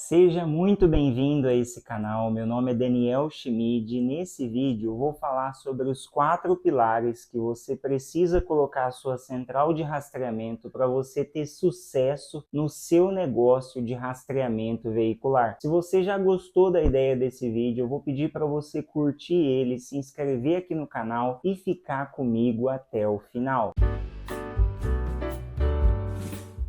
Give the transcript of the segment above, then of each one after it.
Seja muito bem-vindo a esse canal. Meu nome é Daniel Schmid e nesse vídeo eu vou falar sobre os 4 pilares que você precisa colocar a sua central de rastreamento para você ter sucesso no seu negócio de rastreamento veicular. Se você já gostou da ideia desse vídeo, eu vou pedir para você curtir ele, se inscrever aqui no canal e ficar comigo até o final.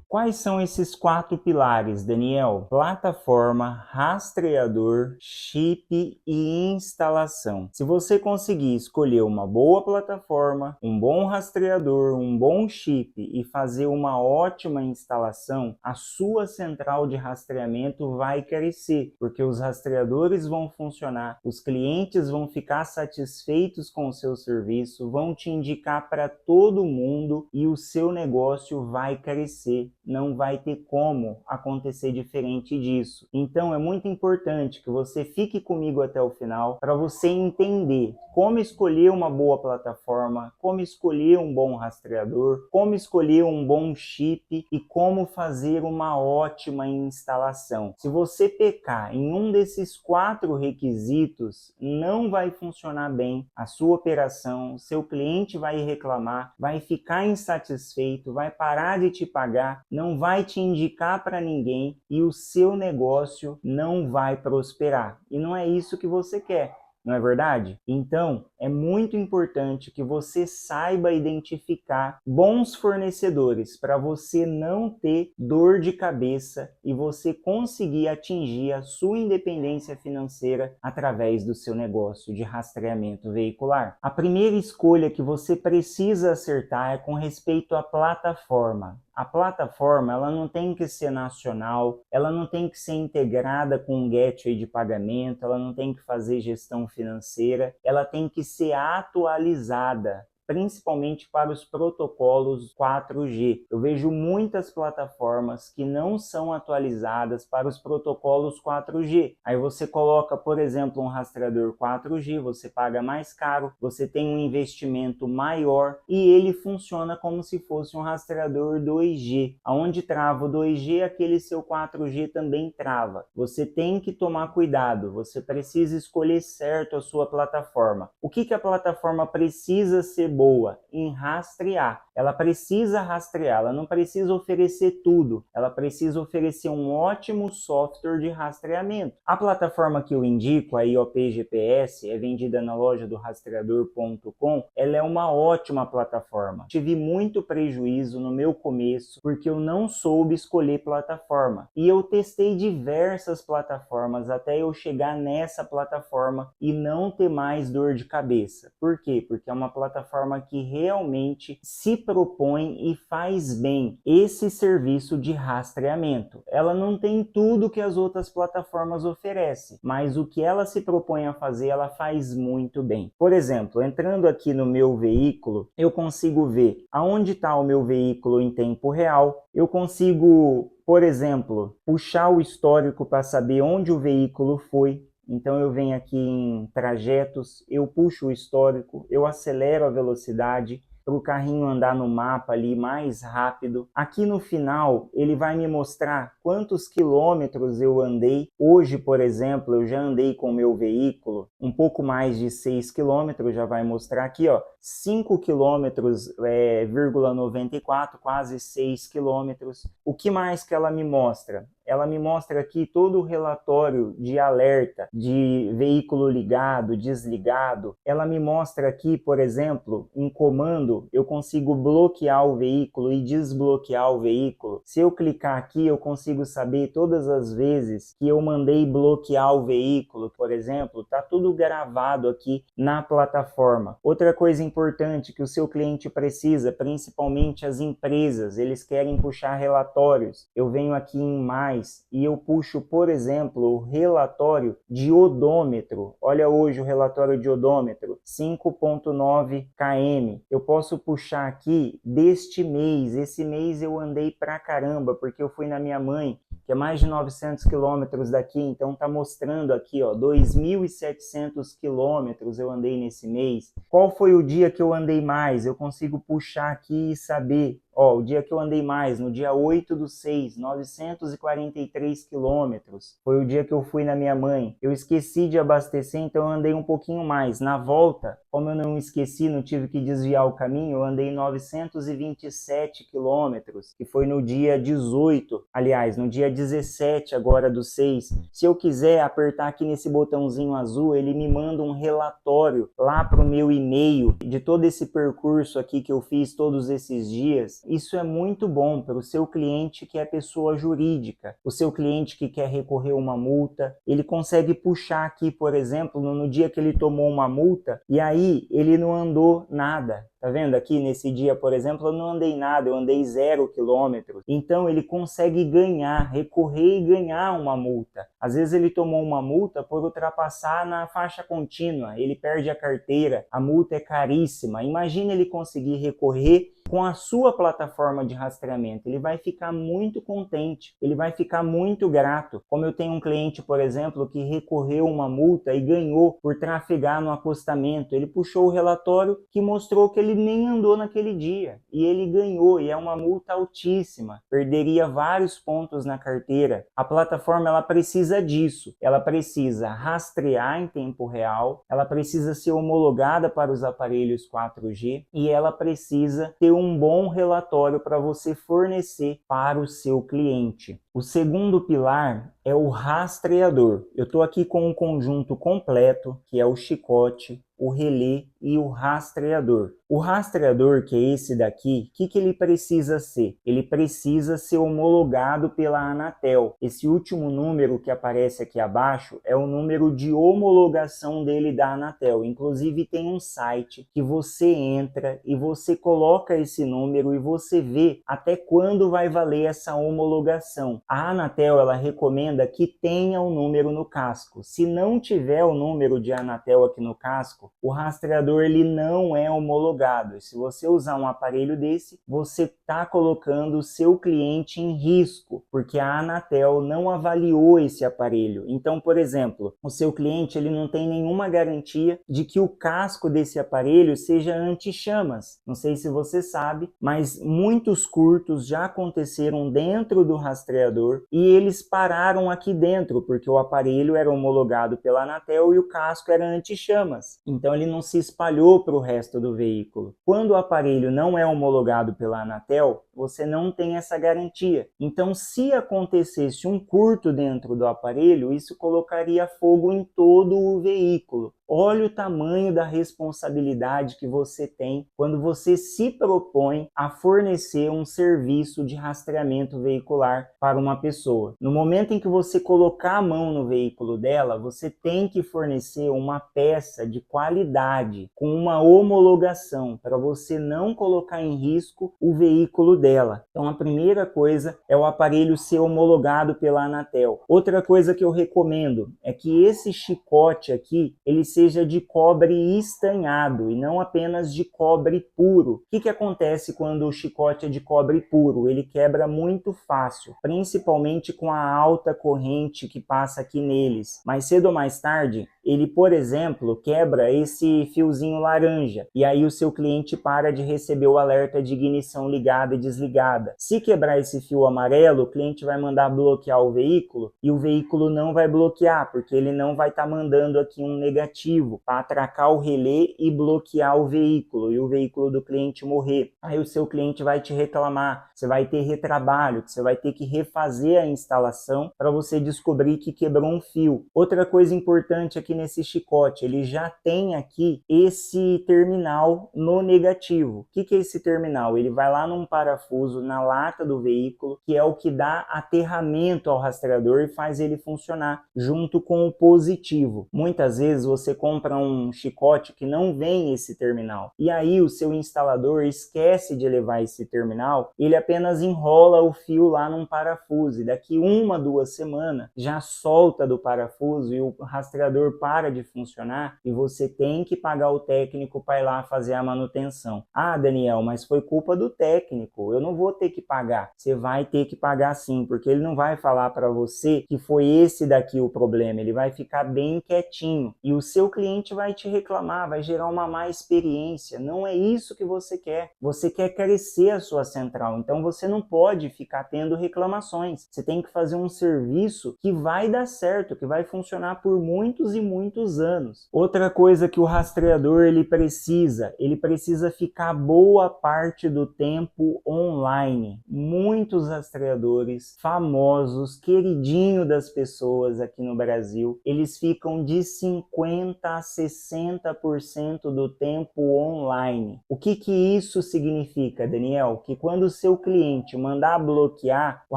Quais são esses 4 pilares, Daniel? Plataforma, rastreador, chip e instalação. Se você conseguir escolher uma boa plataforma, um bom rastreador, um bom chip e fazer uma ótima instalação, a sua central de rastreamento vai crescer, porque os rastreadores vão funcionar, os clientes vão ficar satisfeitos com o seu serviço, vão te indicar para todo mundo e o seu negócio vai crescer. Não vai ter como acontecer diferente disso. Então é muito importante que você fique comigo até o final para você entender como escolher uma boa plataforma, como escolher um bom rastreador, como escolher um bom chip e como fazer uma ótima instalação. Se você pecar em um desses 4 requisitos, não vai funcionar bem a sua operação, seu cliente vai reclamar, vai ficar insatisfeito, vai parar de te pagar, não vai te indicar para ninguém e o seu negócio não vai prosperar. E não é isso que você quer, não é verdade? Então, é muito importante que você saiba identificar bons fornecedores para você não ter dor de cabeça e você conseguir atingir a sua independência financeira através do seu negócio de rastreamento veicular. A primeira escolha que você precisa acertar é com respeito à plataforma. A plataforma, ela não tem que ser nacional, ela não tem que ser integrada com um gateway de pagamento, ela não tem que fazer gestão financeira, ela tem que ser atualizada, principalmente para os protocolos 4G. Eu vejo muitas plataformas que não são atualizadas para os protocolos 4G. Aí você coloca, por exemplo, um rastreador 4G, você paga mais caro, você tem um investimento maior e ele funciona como se fosse um rastreador 2G. Aonde trava o 2G, aquele seu 4G também trava. Você tem que tomar cuidado, você precisa escolher certo a sua plataforma. O que a plataforma precisa ser boa? Em rastrear. Ela precisa rastrear, ela não precisa oferecer tudo, ela precisa oferecer um ótimo software de rastreamento. A plataforma que eu indico, a IOP GPS, é vendida na loja do rastreador.com, ela é uma ótima plataforma. Tive muito prejuízo no meu começo, porque eu não soube escolher plataforma. E eu testei diversas plataformas até eu chegar nessa plataforma e não ter mais dor de cabeça. Por quê? Porque é uma plataforma que realmente se propõe e faz bem esse serviço de rastreamento. Ela não tem tudo que as outras plataformas oferecem, mas o que ela se propõe a fazer, ela faz muito bem. Por exemplo, entrando aqui no meu veículo, eu consigo ver aonde está o meu veículo em tempo real, eu consigo, por exemplo, puxar o histórico para saber onde o veículo foi. Então eu venho aqui em trajetos, eu puxo o histórico, eu acelero a velocidade para o carrinho andar no mapa ali mais rápido. Aqui no final ele vai me mostrar quantos quilômetros eu andei. Hoje, por exemplo, eu já andei com o meu veículo um pouco mais de 6 quilômetros, já vai mostrar aqui, ó, 5 quilômetros, 94, quase 6 quilômetros. O que mais que ela me mostra? Ela me mostra aqui todo o relatório de alerta de veículo ligado, desligado. Ela me mostra aqui, por exemplo, em comando, eu consigo bloquear o veículo e desbloquear o veículo. Se eu clicar aqui, eu consigo saber todas as vezes que eu mandei bloquear o veículo, por exemplo. Tá tudo gravado aqui na plataforma. Outra coisa importante que o seu cliente precisa, principalmente as empresas, eles querem puxar relatórios. Eu venho aqui em mais e eu puxo, por exemplo, o relatório de odômetro. Olha hoje o relatório de odômetro, 5,9 km. Eu posso puxar aqui deste mês. Esse mês eu andei pra caramba, porque eu fui na minha mãe, que é mais de 900 quilômetros daqui, então tá mostrando aqui, ó, 2.700 quilômetros eu andei nesse mês. Qual foi o dia que eu andei mais? Eu consigo puxar aqui e saber Ó, o dia que eu andei mais, no dia 8/6, 943 quilômetros. Foi o dia que eu fui na minha mãe. Eu esqueci de abastecer, então eu andei um pouquinho mais. Na volta, como eu não esqueci, não tive que desviar o caminho, eu andei 927 quilômetros, que foi no dia 18, aliás, no dia 17 agora do 6. Se eu quiser apertar aqui nesse botãozinho azul, ele me manda um relatório lá para o meu e-mail de todo esse percurso aqui que eu fiz todos esses dias. Isso é muito bom para o seu cliente que é pessoa jurídica, o seu cliente que quer recorrer uma multa, ele consegue puxar aqui, por exemplo, no dia que ele tomou uma multa, e aí ele não andou nada. Tá vendo aqui nesse dia, por exemplo, eu não andei nada, eu andei 0 quilômetros. Então ele consegue ganhar, recorrer e ganhar uma multa. Às vezes ele tomou uma multa por ultrapassar na faixa contínua, ele perde a carteira, a multa é caríssima. Imagina ele conseguir recorrer com a sua plataforma de rastreamento, ele vai ficar muito contente, ele vai ficar muito grato. Como eu tenho um cliente, por exemplo, que recorreu uma multa e ganhou por trafegar no acostamento, ele puxou o relatório que mostrou que ele nem andou naquele dia, e ele ganhou, e é uma multa altíssima, perderia vários pontos na carteira. A plataforma ela precisa disso, ela precisa rastrear em tempo real, ela precisa ser homologada para os aparelhos 4G e ela precisa ter um bom relatório para você fornecer para o seu cliente. O segundo pilar é o rastreador. Eu estou aqui com um conjunto completo, que é o chicote, o relé e o rastreador. O rastreador, que é esse daqui, o que ele precisa ser? Ele precisa ser homologado pela Anatel. Esse último número que aparece aqui abaixo é o número de homologação dele da Anatel. Inclusive tem um site que você entra e você coloca esse número e você vê até quando vai valer essa homologação. A Anatel ela recomenda que tenha o número no casco. Se não tiver o número de Anatel aqui no casco, o rastreador ele não é homologado. E se você usar um aparelho desse, você está colocando o seu cliente em risco, porque a Anatel não avaliou esse aparelho. Então, por exemplo, o seu cliente ele não tem nenhuma garantia de que o casco desse aparelho seja anti-chamas. Não sei se você sabe, mas muitos curtos já aconteceram dentro do rastreador e eles pararam aqui dentro, porque o aparelho era homologado pela Anatel e o casco era anti-chamas. Então ele não se espalhou para o resto do veículo. Quando o aparelho não é homologado pela Anatel, você não tem essa garantia. Então, se acontecesse um curto dentro do aparelho, isso colocaria fogo em todo o veículo. Olha o tamanho da responsabilidade que você tem quando você se propõe a fornecer um serviço de rastreamento veicular para uma pessoa. No momento em que você colocar a mão no veículo dela, você tem que fornecer uma peça de qualidade, com uma homologação, para você não colocar em risco o veículo dela. Então, a primeira coisa é o aparelho ser homologado pela Anatel. Outra coisa que eu recomendo é que esse chicote aqui, ele seja de cobre estanhado e não apenas de cobre puro. O que acontece quando o chicote é de cobre puro? Ele quebra muito fácil, principalmente com a alta corrente que passa aqui neles. Mais cedo ou mais tarde, ele, por exemplo, quebra esse fiozinho laranja e aí o seu cliente para de receber o alerta de ignição ligada e desligada. Se quebrar esse fio amarelo, o cliente vai mandar bloquear o veículo e o veículo não vai bloquear, porque ele não vai estar mandando aqui um negativo para atracar o relé e bloquear o veículo e o veículo do cliente morrer. Aí o seu cliente vai te reclamar, você vai ter retrabalho, você vai ter que refazer a instalação para você descobrir que quebrou um fio. Outra coisa importante aqui nesse chicote, ele já tem aqui esse terminal no negativo. O que é esse terminal? Ele vai lá num parafuso na lata do veículo, que é o que dá aterramento ao rastreador e faz ele funcionar junto com o positivo. Muitas vezes você compra um chicote que não vem esse terminal e aí o seu instalador esquece de levar esse terminal, ele apenas enrola o fio lá num parafuso e daqui 1, 2 semanas já solta do parafuso e o rastreador para de funcionar e você tem que pagar o técnico para ir lá fazer a manutenção. Ah, Daniel, mas foi culpa do técnico, eu não vou ter que pagar. Você vai ter que pagar sim, porque ele não vai falar para você que foi esse daqui o problema, ele vai ficar bem quietinho e o seu cliente vai te reclamar, vai gerar uma má experiência. Não é isso que você quer. Você quer crescer a sua central, então você não pode ficar tendo reclamações. Você tem que fazer um serviço que vai dar certo, que vai funcionar por muitos e muitos anos. Outra coisa que o rastreador ele precisa ficar boa parte do tempo online. Muitos rastreadores famosos, queridinho das pessoas aqui no Brasil, eles ficam de 50 a 60% do tempo online. O que isso significa, Daniel? Que quando o seu cliente mandar bloquear, o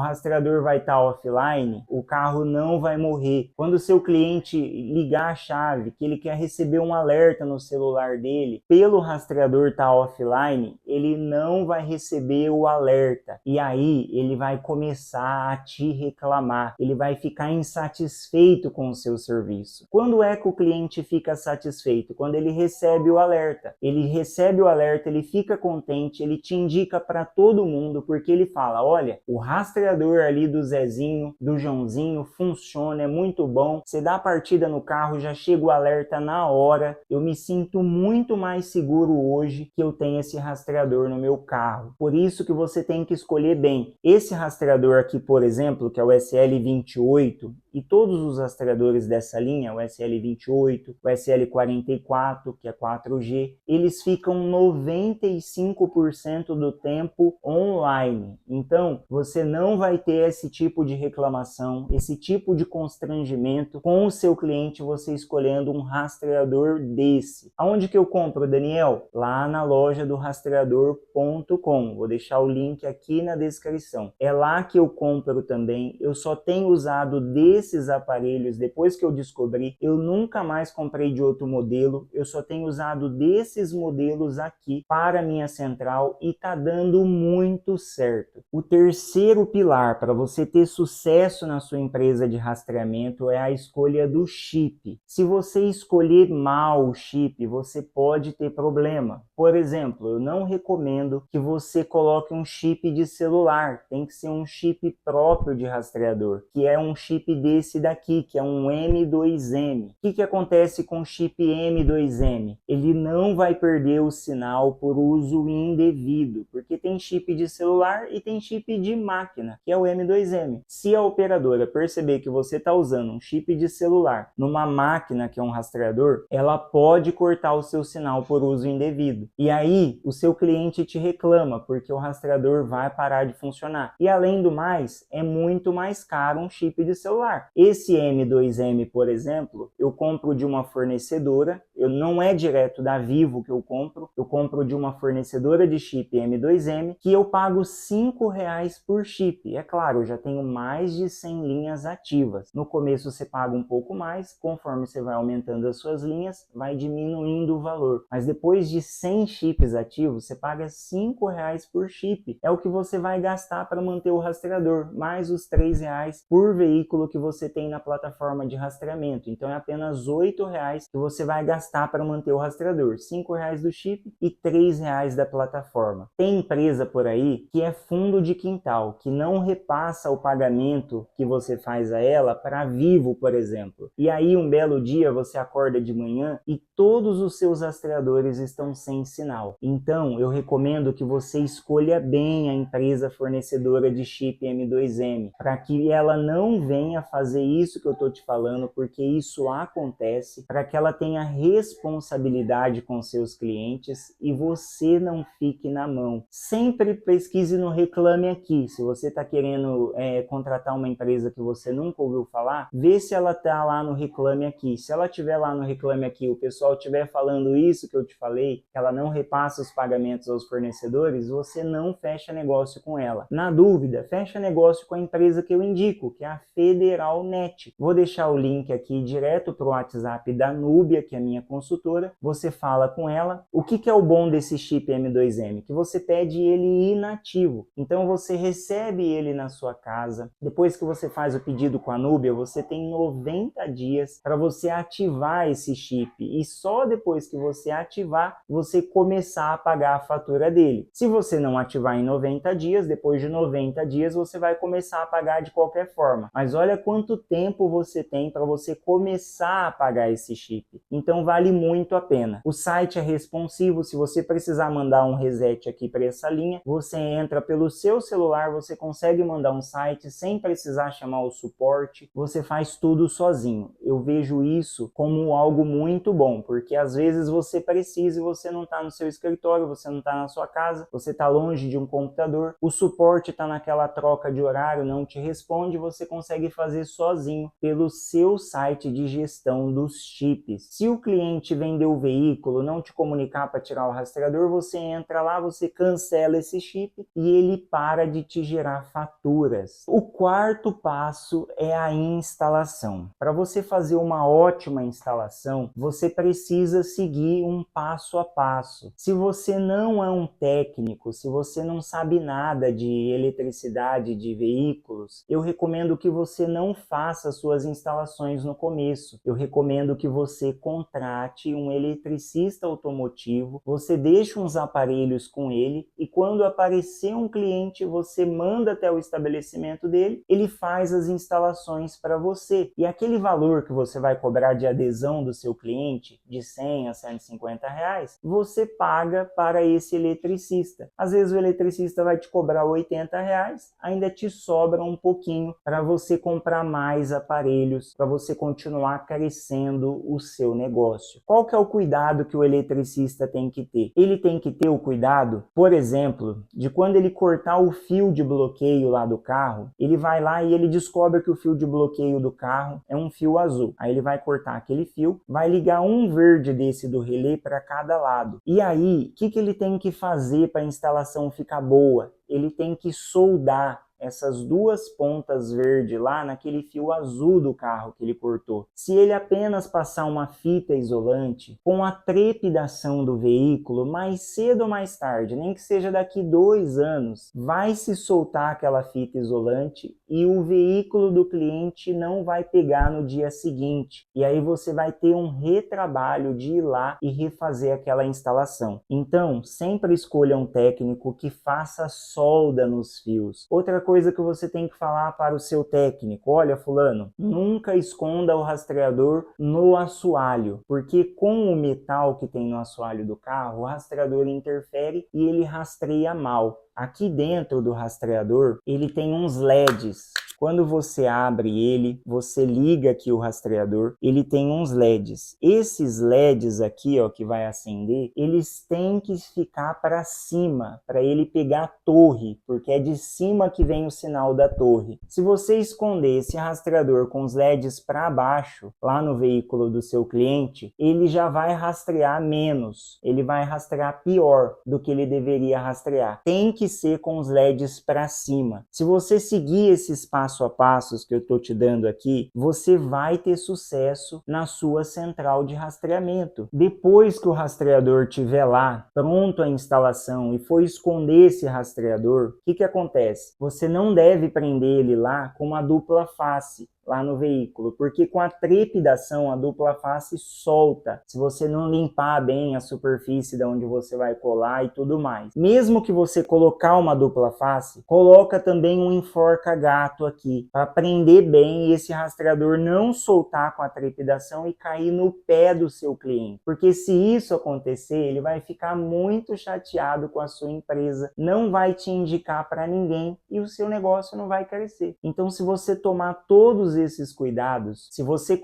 rastreador vai estar offline, o carro não vai morrer. Quando o seu cliente ligar a chave, que ele quer receber um alerta no celular dele, pelo rastreador estar offline, ele não vai receber o alerta. E aí ele vai começar a te reclamar, ele vai ficar insatisfeito com o seu serviço. Quando é que o cliente fica satisfeito? Quando ele recebe o alerta. Ele recebe o alerta, ele fica contente, ele te indica para todo mundo, porque ele fala, olha, o rastreador ali do Zezinho, do Joãozinho, funciona, é muito bom. Você dá a partida no carro, já chega o alerta na hora. Eu me sinto muito mais seguro hoje que eu tenho esse rastreador no meu carro. Por isso que você tem que escolher bem. Esse rastreador aqui, por exemplo, que é o SL28, e todos os rastreadores dessa linha, o SL28, o SL44, que é 4G, eles ficam 95% do tempo online. Então, você não vai ter esse tipo de reclamação, esse tipo de constrangimento com o seu cliente você escolhendo um rastreador desse. Aonde que eu compro, Daniel? Lá na loja do rastreador.com. Vou deixar o link aqui na descrição. É lá que eu compro também. Eu só tenho usado desses aparelhos depois que eu descobri. Eu nunca mais comprei de outro modelo. Eu só tenho usado desses modelos aqui para minha central e tá dando muito certo. O terceiro pilar para você ter sucesso na sua empresa de rastreamento é a escolha do chip. Se você escolher mal o chip, você pode ter problema. Por exemplo, eu não recomendo que você coloque um chip de celular. Tem que ser um chip próprio de rastreador, que é um chip desse daqui, que é um M2M. O que acontece com o chip M2M? Ele não vai perder o sinal por uso indevido, porque tem chip de celular e tem chip de máquina, que é o M2M. Se a operadora perceber que você está usando um chip de celular numa máquina que é um rastreador, ela pode cortar o seu sinal por uso indevido. E aí, o seu cliente te reclama, porque o rastreador vai parar de funcionar. E além do mais, é muito mais caro um chip de celular. Esse M2M, por exemplo, eu compro de uma fornecedora, não é direto da Vivo que eu compro de uma fornecedora de chip M2M, que eu pago R$5 por chip. É claro, eu já tenho mais de 100 linhas ativas. No começo você paga um pouco mais, conforme você vai aumentando as suas linhas, vai diminuindo o valor. Mas depois de 100 chips ativos, você paga R$5 por chip. É o que você vai gastar para manter o rastreador, mais os R$3 por veículo que você tem na plataforma de rastreamento. Então é apenas R$8 que você vai gastar para manter o rastreador. R$5 do chip e R$3 da plataforma. Tem empresa por aí que é fundo de quintal, que não repassa o pagamento que você faz a ela para Vivo, por exemplo. E aí um belo dia você acorda de manhã e todos os seus rastreadores estão sem sinal. Então eu recomendo que você escolha bem a empresa fornecedora de chip M2M, para que ela não venha fazer isso que eu estou te falando, porque isso acontece, para que ela tenha responsabilidade com seus clientes e você não fique na mão. Sempre pesquise no Reclame Aqui. Se você está querendo contratar uma empresa que você nunca ouviu falar, vê se ela está lá no Reclame Aqui. Se ela estiver lá no Reclame Aqui, o pessoal estiver falando isso que eu te falei, que ela não repassa os pagamentos aos fornecedores, você não fecha negócio com ela. Na dúvida, fecha negócio com a empresa que eu indico, que é a Federalnet. Vou deixar o link aqui direto para o WhatsApp da Núbia, que é a minha consultora. Você fala com ela. O que é o bom desse chip M2M? Que você pede ele inativo. Então você recebe ele na sua casa. Depois que você faz o pedido com a Núbia, você tem 90 dias para você ativar esse chip e só depois que você ativar, você começar a pagar a fatura dele. Se você não ativar em 90 dias, depois de 90 dias você vai começar a pagar de qualquer forma. Mas olha quanto tempo você tem para você começar a pagar esse chip. Então vale muito a pena. O site é responsivo, se você precisar mandar um reset aqui para essa linha, você entra pelo seu celular, você consegue mandar um site sem precisar chamar o suporte, você faz tudo sozinho. Eu vejo isso como algo muito bom, porque às vezes você precisa e você não está no seu escritório, você não está na sua casa, você está longe de um computador, o suporte está naquela troca de horário, não te responde, você consegue fazer sozinho pelo seu site de gestão dos chips. Se o cliente vender o veículo, não te comunicar para tirar o rastreador, você entra lá, você cancela esse chip e ele para de te gerar faturas. O quarto passo é a instalação. Para você fazer uma ótima instalação, você precisa seguir um passo a passo. Se você não é um técnico, se você não sabe nada de eletricidade de veículos, eu recomendo que você não faça suas instalações no começo. Eu recomendo que você contrate um eletricista automotivo, você deixa uns aparelhos com ele e quando aparecer um cliente, você manda até o estabelecimento dele, ele faz as instalações para você. E aquele valor que você vai cobrar de adesão do seu cliente, de 100 a 150 reais, você paga para esse eletricista. Às vezes o eletricista vai te cobrar 80 reais, ainda te sobra um pouquinho para você comprar mais aparelhos, para você continuar crescendo o seu negócio. Qual que é o cuidado que o eletricista tem que ter? Ele tem que ter o cuidado, por exemplo, de quando ele cortar o fio de bloqueio lá do carro, ele vai lá e ele descobre que o fio de bloqueio do carro é um fio azul. Aí ele vai cortar aquele fio, vai ligar um verde desse do relé para cada lado. E aí, o que ele tem que fazer para a instalação ficar boa? Ele tem que soldar essas duas pontas verdes lá naquele fio azul do carro que ele cortou. Se ele apenas passar uma fita isolante, com a trepidação do veículo, mais cedo ou mais tarde, nem que seja daqui 2 anos, vai se soltar aquela fita isolante e o veículo do cliente não vai pegar no dia seguinte. E aí você vai ter um retrabalho de ir lá e refazer aquela instalação. Então, sempre escolha um técnico que faça solda nos fios. Outra coisa que você tem que falar para o seu técnico: olha, fulano, nunca esconda o rastreador no assoalho, porque com o metal que tem no assoalho do carro, o rastreador interfere e ele rastreia mal. Aqui dentro do rastreador, ele tem uns LEDs. Quando você abre ele, você liga aqui o rastreador, ele tem uns LEDs. Esses LEDs aqui, ó, que vai acender, eles têm que ficar para cima, para ele pegar a torre, porque é de cima que vem o sinal da torre. Se você esconder esse rastreador com os LEDs para baixo, lá no veículo do seu cliente, ele já vai rastrear menos, ele vai rastrear pior do que ele deveria rastrear. Tem que ser com os LEDs para cima. Se você seguir esses passo a passos que eu estou te dando aqui, você vai ter sucesso na sua central de rastreamento. Depois que o rastreador estiver lá, pronto a instalação e for esconder esse rastreador, o que acontece? Você não deve prender ele lá com uma dupla face lá no veículo, porque com a trepidação a dupla face solta, se você não limpar bem a superfície de onde você vai colar e tudo mais. Mesmo que você colocar uma dupla face, coloca também um enforca-gato aqui, para prender bem e esse rastreador não soltar com a trepidação e cair no pé do seu cliente, porque se isso acontecer, ele vai ficar muito chateado com a sua empresa, não vai te indicar para ninguém e o seu negócio não vai crescer. Então, se você tomar todos esses cuidados, se você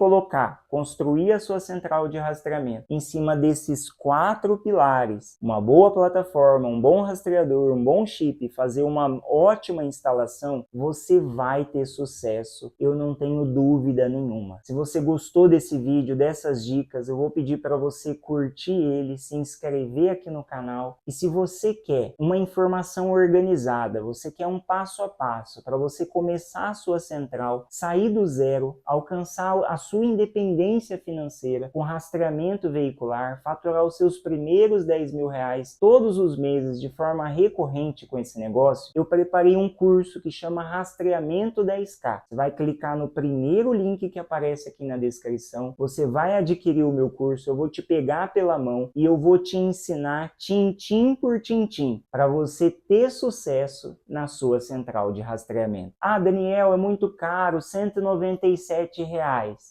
construir a sua central de rastreamento em cima desses 4 pilares, uma boa plataforma, um bom rastreador, um bom chip, fazer uma ótima instalação, você vai ter sucesso, eu não tenho dúvida nenhuma. Se você gostou desse vídeo, dessas dicas, eu vou pedir para você curtir ele, se inscrever aqui no canal, e se você quer uma informação organizada, você quer um passo a passo para você começar a sua central, sair do do zero, alcançar a sua independência financeira com rastreamento veicular, faturar os seus primeiros 10 mil reais todos os meses de forma recorrente com esse negócio, eu preparei um curso que chama Rastreamento 10K. Você vai clicar no primeiro link que aparece aqui na descrição, você vai adquirir o meu curso, eu vou te pegar pela mão e eu vou te ensinar tintim por tintim para você ter sucesso na sua central de rastreamento. Ah, Daniel, é muito caro, R$ 197.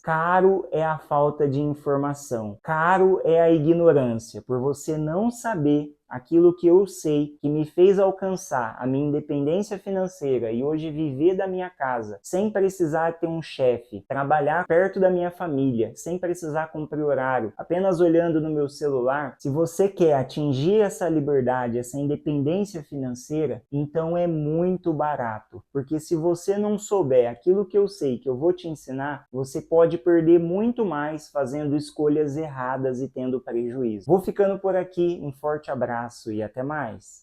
Caro é a falta de informação, caro é a ignorância, por você não saber aquilo que eu sei, que me fez alcançar a minha independência financeira e hoje viver da minha casa, sem precisar ter um chefe, trabalhar perto da minha família, sem precisar cumprir horário, apenas olhando no meu celular. Se você quer atingir essa liberdade, essa independência financeira, então é muito barato, porque se você não souber aquilo que eu sei, que eu vou te ensinar, você pode perder muito mais fazendo escolhas erradas e tendo prejuízo. Vou ficando por aqui, um forte abraço e até mais.